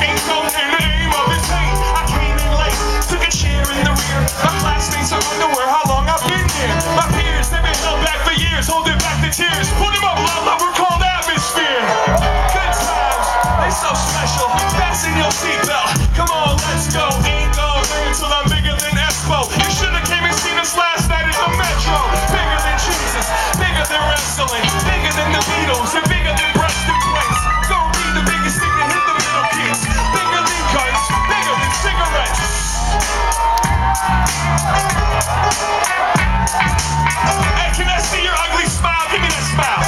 Ain't no name of his name. I came in late, took a chair in the rear. My classmates are underwear, how long I've been here. My peers, they've been held back for years, holding back the tears. Put them up loud, we're called atmosphere. Good times, they so special. Fasten your seatbelt, come on, let's go. Ain't over until I'm bigger than Espo. You should've came and seen us last night at the Metro. Bigger than Jesus, bigger than wrestling, bigger than the Beatles, and bigger than Preston Place. Don't need the biggest thing to hit the middle kids. Bigger than guns, bigger than cigarettes. Hey, can I see your ugly smile? Give me that smile.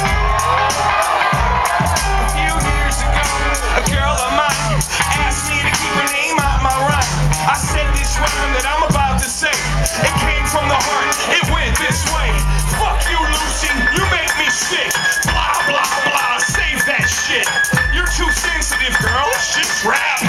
A few years ago, a girl of mine asked me to keep her name out my rhyme. I said this rhyme that I'm about to say. It came from the heart, it went this way. Fuck you, Lucy, you make me sick. Blah, blah, blah, save that shit. You're too sensitive, girl, it's just rap.